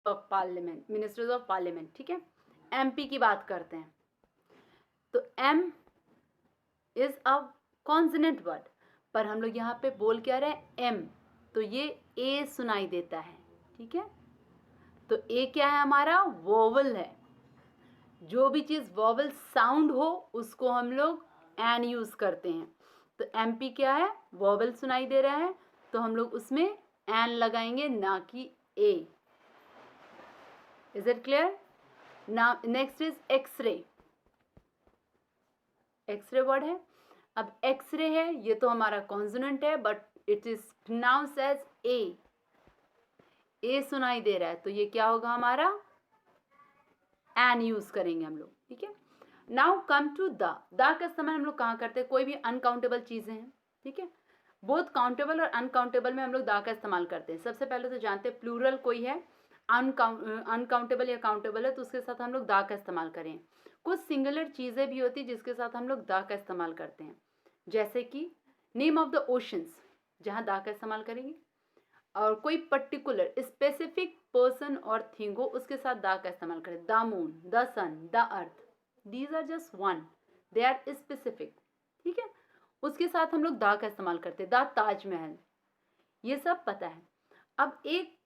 Of parliament, ministers of parliament, ठीक है। MP की बात करते हैं तो M is a consonant word, पर हम लोग यहाँ पे बोल क्या रहे हैं एम, तो ये ए सुनाई देता है, ठीक है। तो ए क्या है हमारा, वोवल है। जो भी चीज़ वोवल साउंड हो उसको हम लोग एन यूज़ करते हैं। तो एमपी क्या है, वोवल सुनाई दे रहा है तो हम लोग उसमें एन लगाएंगे, ना कि a. Is it clear? Now next is x-ray. X-ray word है। अब एक्सरे है, ये तो हमारा कॉन्सोनेंट है but it is pronounced as a. A सुनाई दे रहा है तो ये क्या होगा हमारा, एन यूज करेंगे हम लोग, ठीक है। नाउ कम टू द का इस्तेमाल हम लोग कहाँ करते हैं, कोई भी अनकाउंटेबल चीजें हैं, ठीक है। बोथ काउंटेबल और अनकाउंटेबल में हम लोग दा का इस्तेमाल करते हैं। सबसे पहले तो जानते हैं प्लूरल कोई है, अनकाउंटेबल या काउंटेबल है तो उसके साथ हम लोग दा का इस्तेमाल करें। कुछ सिंगुलर चीज़ें भी होती जिसके साथ हम लोग दा का इस्तेमाल करते हैं, जैसे कि नेम ऑफ द ओशंस, जहाँ दा का इस्तेमाल करेंगे। और कोई पर्टिकुलर स्पेसिफिक पर्सन और थिंग हो उसके साथ दा का इस्तेमाल करें। The moon, the sun, the earth, these are just one, they are specific, ठीक है। उसके साथ हम लोग दा का इस्तेमाल करते हैं। द ताजमहल, ये सब पता है। अब एक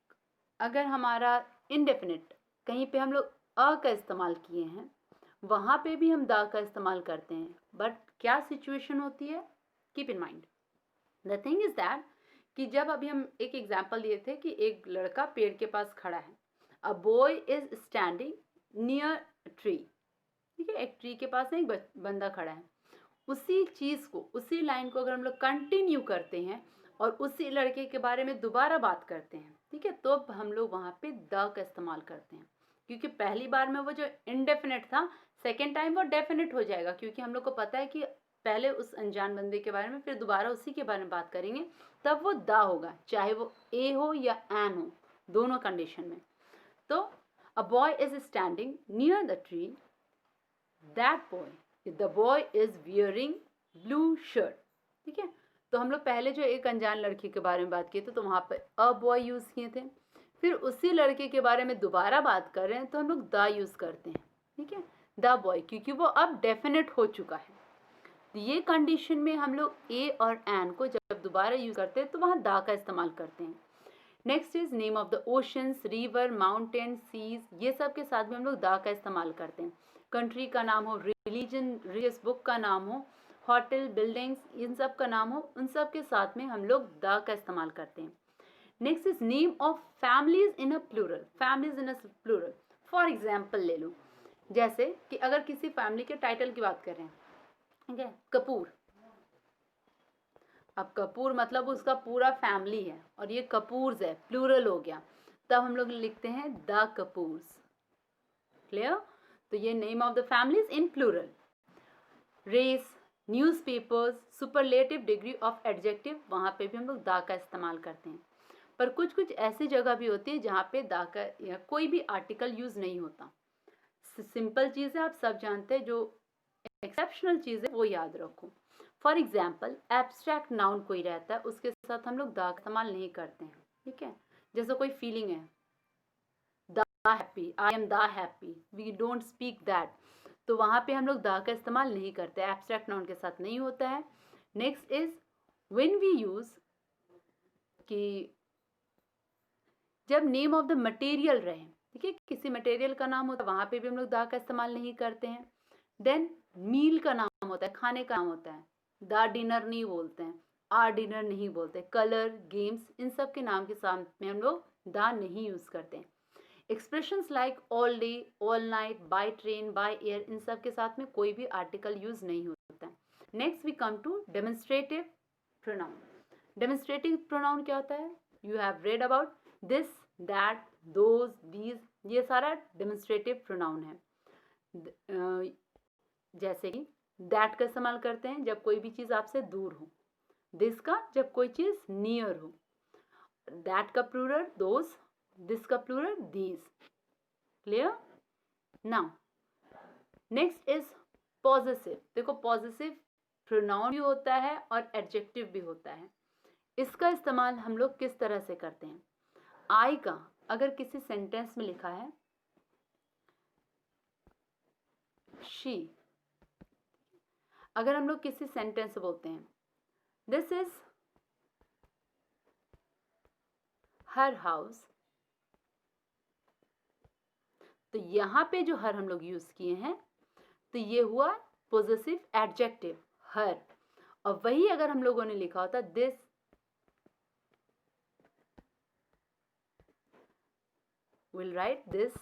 अगर हमारा इनडेफिनिट कहीं पे हम लोग अ का इस्तेमाल किए हैं, वहाँ पे भी हम दा का इस्तेमाल करते हैं, बट क्या सिचुएशन होती है, keep in mind. The thing is that कि जब अभी हम एक एग्जाम्पल दिए थे कि एक लड़का पेड़ के पास खड़ा है, a boy is standing near tree, ठीक है। एक ट्री के पास एक बंदा खड़ा है। उसी चीज़ को, उसी लाइन को अगर हम लोग कंटिन्यू करते हैं और उसी लड़के के बारे में दोबारा बात करते हैं, ठीक है, तो हम लोग वहाँ पे द का इस्तेमाल करते हैं। क्योंकि पहली बार में वो जो इनडेफिनेट था, सेकेंड टाइम वो डेफिनेट हो जाएगा, क्योंकि हम लोग को पता है कि पहले उस अनजान बंदे के बारे में, फिर दोबारा उसी के बारे में बात करेंगे, तब वो द होगा, चाहे वो ए हो या एन हो, दोनों कंडीशन में। तो a boy is standing near the tree, that boy, the boy is wearing blue shirt, ठीक है। तो हम लोग पहले जो एक अनजान लड़की के बारे में बात किए थे तो वहाँ पर अ बॉय यूज़ किए थे, फिर उसी लड़के के बारे में दोबारा बात कर रहे हैं तो हम लोग द यूज़ करते हैं, ठीक है, द बॉय, क्योंकि वो अब डेफिनेट हो चुका है। तो ये कंडीशन में हम लोग ए और एन को जब दोबारा यूज़ करते हैं तो वहाँ द का इस्तेमाल करते हैं। Next is name of the oceans, river, mountain, seas, ये सब के साथ भी हम लोग द का इस्तेमाल करते हैं। कंट्री का नाम हो, रिलीजन, रिलीजियस बुक का नाम हो, होटल, बिल्डिंग्स, इन सब का नाम हो, उन सब के साथ में हम लोग द का इस्तेमाल करते हैं। Next is name of families in a plural, families in a plural. For example ले लो, जैसे कि अगर किसी फैमिली के टाइटल की बात कर रहे हैं, ठीक है, कपूर। अब कपूर मतलब उसका पूरा फैमिली है और ये कपूर्स है, प्लूरल हो गया, तब हम लोग लिखते हैं द कपूर्स। क्लियर? तो ये name of the families in plural. Race, newspapers, superlative degree of adjective, वहाँ पे भी हम लोग द का इस्तेमाल करते हैं। पर कुछ कुछ ऐसी जगह भी होती है जहाँ पे द का या कोई भी आर्टिकल यूज़ नहीं होता। सिंपल चीज़ है, आप सब जानते हैं, जो एक्सेप्शनल चीज़ है वो याद रखो। फॉर एग्जाम्पल एब्स्ट्रैक्ट नाउन कोई रहता है, उसके साथ हम लोग द का इस्तेमाल नहीं करते हैं, ठीक है। जैसे कोई फीलिंग है, the happy, I am the happy, we don't speak that, तो वहाँ पे हम लोग द का इस्तेमाल नहीं करते, एब्स्ट्रैक्ट नाउन के साथ नहीं होता है। Next is when we use, कि जब नेम ऑफ द मटेरियल रहे, ठीक है, किसी मटेरियल का नाम होता है, वहाँ पे भी हम लोग द का इस्तेमाल नहीं करते हैं। देन मील का नाम होता है, खाने का नाम होता है, द डिनर नहीं बोलते हैं, आर डिनर नहीं बोलते। कलर, गेम्स, इन सब के नाम के साथ में हम लोग द नहीं यूज़ करते हैं। Expressions like all day, all night, by train, by air, इन सब के साथ में कोई भी आर्टिकल यूज़ नहीं होता है। Next we come to demonstrative pronoun. Demonstrative pronoun क्या होता है, you have read about this, that, those, these, ये सारा डेमोन्स्ट्रेटिव प्रोनाउन है। जैसे कि दैट का इस्तेमाल करते हैं जब कोई भी चीज़ आपसे दूर हो, दिस का जब कोई चीज़ नियर हो, दैट का प्लूरल दोज, दिस का plural these. Clear? Now next is possessive. देखो पॉजेसिव प्रोनाउन भी होता है और एडजेक्टिव भी होता है। इसका इस्तेमाल हम लोग किस तरह से करते हैं, आई का अगर किसी सेंटेंस में लिखा है शी, अगर हम लोग किसी सेंटेंस बोलते हैं दिस इज हर हाउस, तो यहां पे जो हर हम लोग यूज किए हैं तो ये हुआ पोजेसिव एडजेक्टिव हर। और वही अगर हम लोगों ने लिखा होता this will write this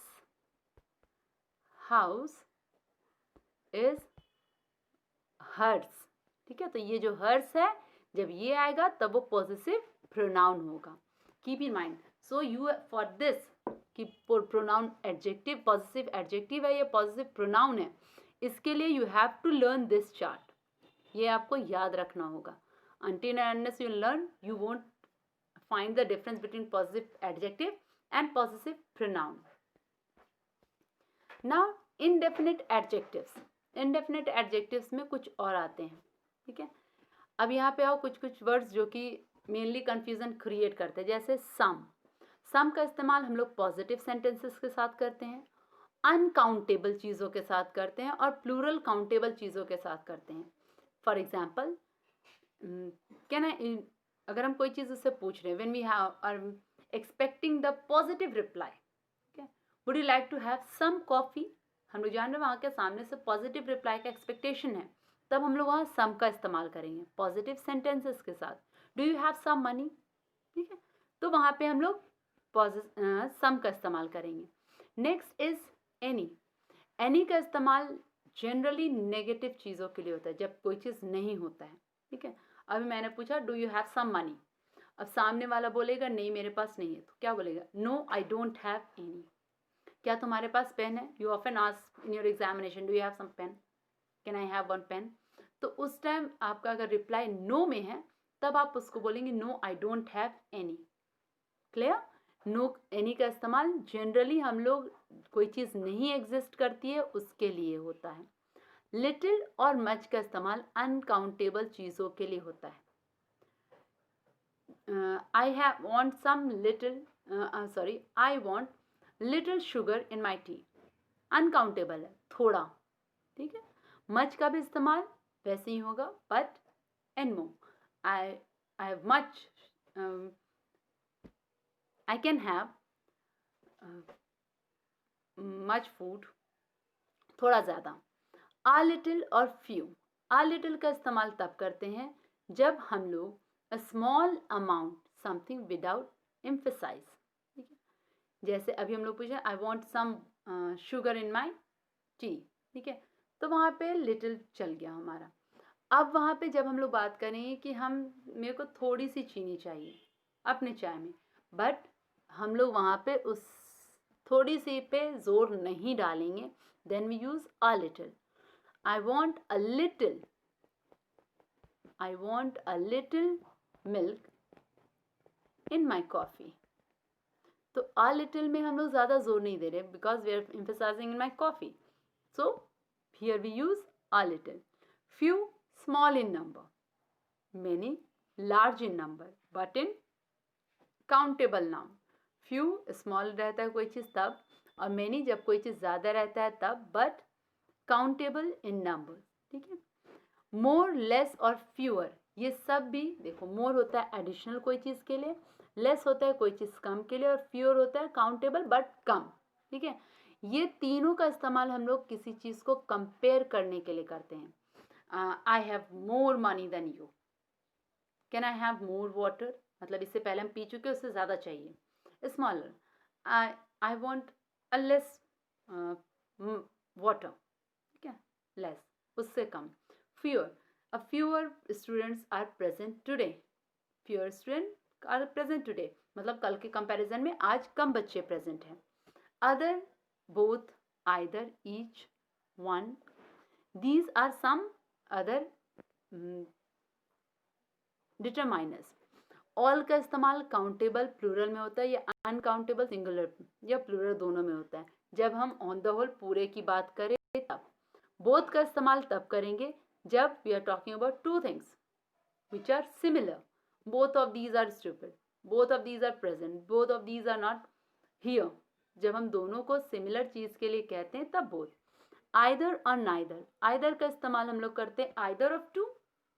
house is hers, ठीक है। तो ये जो हर्स है जब ये आएगा तब वो पॉजिटिव प्रोनाउन होगा, keep in mind. So you for this कि प्रोनाउन एडजेक्टिव पॉजिटिव एडजेक्टिव है, ये पॉजिटिव प्रोनाउन है, इसके लिए you have to learn this chart, ये आपको याद रखना होगा। until and unless you learn you won't find the difference between positive adjective and possessive pronoun. Now indefinite adjectives, indefinite adjectives में कुछ और आते हैं, ठीक है। अब यहाँ पे आओ कुछ वर्ड्स जो कि मेनली कंफ्यूजन क्रिएट करते हैं, जैसे सम का इस्तेमाल हम लोग पॉजिटिव सेंटेंसेस के साथ करते हैं, अनकाउंटेबल चीज़ों के साथ करते हैं और प्लूरल काउंटेबल चीज़ों के साथ करते हैं। फॉर एग्जाम्पल कैन आई, अगर हम कोई चीज़ उससे पूछ रहे हैं when we are expecting the positive reply, would you like to have some coffee, हम लोग जान रहे हैं वहाँ के सामने से पॉजिटिव रिप्लाई का एक्सपेक्टेशन है, तब हम लोग वहाँ सम का इस्तेमाल करेंगे पॉजिटिव सेंटेंसेस के साथ। Do you have some money, ठीक है, तो वहाँ पे हम लोग सम का इस्तेमाल करेंगे। नेक्स्ट इज एनी का इस्तेमाल जनरली नेगेटिव चीज़ों के लिए होता है, जब कोई चीज़ नहीं होता है, ठीक है। अभी मैंने पूछा do you have some money, अब सामने वाला बोलेगा नहीं मेरे पास नहीं है, तो क्या बोलेगा, no I don't have any. क्या तुम्हारे पास पेन है, you often ask in your examination do you have some pen, can I have one pen, तो उस टाइम आपका अगर रिप्लाई नो में है तब आप उसको बोलेंगे no I don't have any. Clear, no any का इस्तेमाल जनरली हम लोग कोई चीज़ नहीं एग्जिस्ट करती है उसके लिए होता है। लिटिल और मच का इस्तेमाल अनकाउंटेबल चीज़ों के लिए होता है। I have want some little I want little sugar in my tea, uncountable है, थोड़ा, ठीक है। मच का भी इस्तेमाल वैसे ही होगा, but and more, I have much, I can have much food, थोड़ा ज़्यादा। आ लिटिल और फ्यू, आ लिटिल का इस्तेमाल तब करते हैं जब हम लोग a small amount something without emphasize, ठीक है। जैसे अभी हम लोग पूछे I want some sugar in my tea, ठीक है, तो वहाँ पे लिटिल चल गया हमारा। अब वहाँ पे जब हम लोग बात करें कि हम मेरे को थोड़ी सी चीनी चाहिए अपने चाय में, बट हम लोग वहाँ पे उस थोड़ी सी पे जोर नहीं डालेंगे, then we use a little. I want a little, I want a little milk in my coffee, तो अ लिटिल में हम लोग ज़्यादा जोर नहीं दे रहे because we are emphasizing in my coffee, so here we use a little. Few small in number, many large in number but in countable noun। few small रहता है कोई चीज़ तब, और many जब कोई चीज़ ज़्यादा रहता है तब, but countable in number, ठीक है। more less और fewer, ये सब भी देखो, more होता है एडिशनल कोई चीज़ के लिए, less होता है कोई चीज़ कम के लिए, और fewer होता है काउंटेबल बट कम, ठीक है। ये तीनों का इस्तेमाल हम लोग किसी चीज़ को कंपेयर करने के लिए करते हैं। I have more money than you, can I have more water, मतलब इससे पहले हम पी चुके उससे ज़्यादा चाहिए। Smaller, I want a less water, ठीक है, लेस उससे कम। Fewer, a fewer students are present today, fewer student are present today मतलब कल के कंपैरिजन में आज कम बच्चे प्रेजेंट हैं। Other, both, either, each, one, these are some other determiners. All का इस्तेमाल काउंटेबल प्लूरल में होता है या अनकाउंटेबल सिंगुलर या प्लूरल दोनों में होता है जब हम ऑन द होल पूरे की बात करें तब। बोथ का इस्तेमाल तब करेंगे जब we are talking about two things which are similar, both of these are stupid, both of these are present, both of these are not here जब हम दोनों को सिमिलर चीज के लिए कहते हैं तब बोथ. आइदर और नाइदर. आइदर का इस्तेमाल हम लोग करते हैं आइदर ऑफ टू,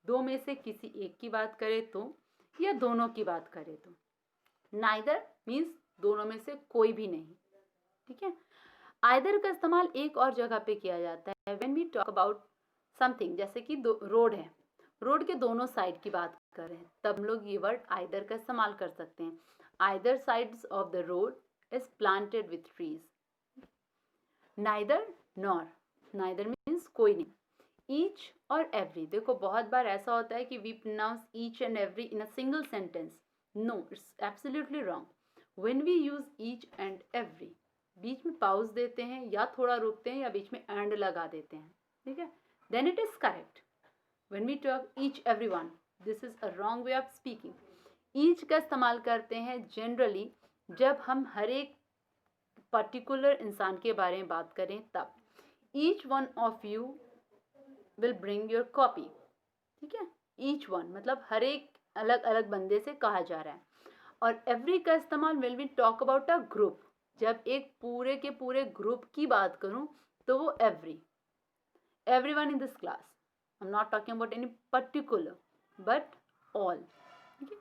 दो में से किसी एक की बात करें तो, या दोनों की बात करें तो. नाइदर मीन्स दोनों में से कोई भी नहीं. ठीक है. आइदर का इस्तेमाल एक और जगह पे किया जाता है when we talk about something, जैसे कि रोड है, रोड के दोनों साइड की बात कर रहे हैं तब हम लोग ये वर्ड आइदर का इस्तेमाल कर सकते हैं. Either sides of the road is planted with trees. Neither nor. Neither means कोई नहीं. ईच और एवरी, देखो बहुत बार ऐसा होता है कि we pronounce each and every in a single sentence. No, it's absolutely wrong. When we use each and every, बीच में पाउज देते हैं या थोड़ा रुकते हैं या बीच में एंड लगा देते हैं. ठीक है, then it is correct. When we talk each everyone, this is a wrong way of speaking. Each का इस्तेमाल करते हैं जनरली जब हम हर एक पर्टिकुलर इंसान के बारे में बात करें तब. Each one of you will bring your copy. ठीक है, ईच वन मतलब हर एक अलग अलग बंदे से कहा जा रहा है. और एवरी का इस्तेमाल when we talk about a group, जब एक पूरे के पूरे ग्रुप की बात करूं तो वो every. Everyone in this class, I am not talking about any particular but all. ठीक है.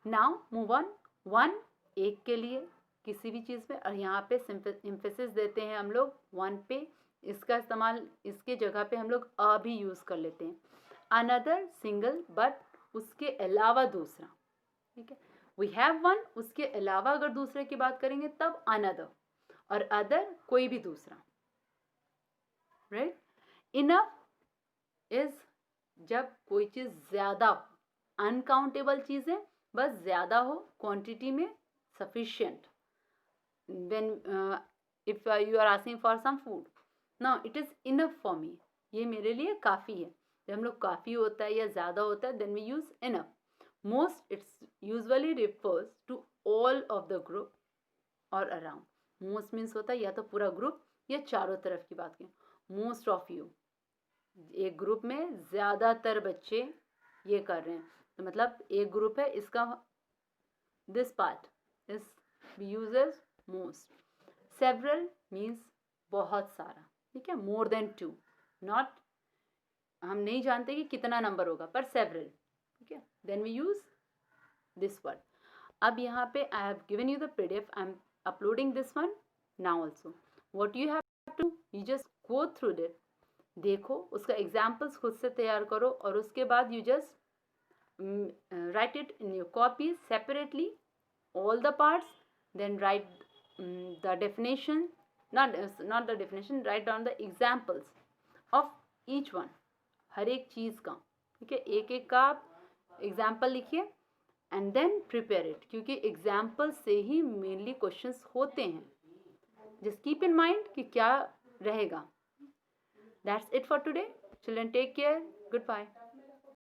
Now move on. वन एक के लिए किसी भी चीज़ पे, और यहाँ पे एम्फेसिस देते हैं हम लोग वन पे. इसका इस्तेमाल इसके जगह पे हम लोग अ भी यूज़ कर लेते हैं. अनदर सिंगल बट उसके अलावा दूसरा. ठीक है, वी हैव वन, उसके अलावा अगर दूसरे की बात करेंगे तब अनदर, और अदर कोई भी दूसरा. राइट. इनफ इज जब कोई चीज़ ज़्यादा हो, अनकाउंटेबल चीज़ें बस ज़्यादा हो, क्वांटिटी में sufficient. when if you are asking for some food, now it is enough for me, ये मेरे लिए काफ़ी है. जब हम लोग काफ़ी होता है या ज़्यादा होता है then we use enough. most it's usually refers to all of the group or around. most means होता है या तो पूरा ग्रुप या चारों तरफ की बात करें. most of you, एक ग्रुप में ज़्यादातर बच्चे ये कर रहे हैं तो मतलब एक ग्रुप है, इसका this part is we use as most. several means बहुत सारा. ठीक है, more than two, not हम नहीं जानते कि कितना नंबर होगा पर several. ठीक है, then we use this word. अब यहाँ पे I have given you the PDF, I am uploading this one now also. what you have to, you just go through it. देखो उसका एग्जाम्पल्स खुद से तैयार करो और उसके बाद you just write it in your copies separately, all the parts, then write the definition, not the definition, write down the examples of each one, हर एक चीज़ का. ठीक है, एक एक का आप एग्जाम्पल लिखिए एंड देन प्रिपेयर इट, क्योंकि एग्जाम्पल से ही मेनली क्वेश्चंस होते हैं. जस्ट कीप इन माइंड कि क्या रहेगा. That's it for today. Children take care. Good bye.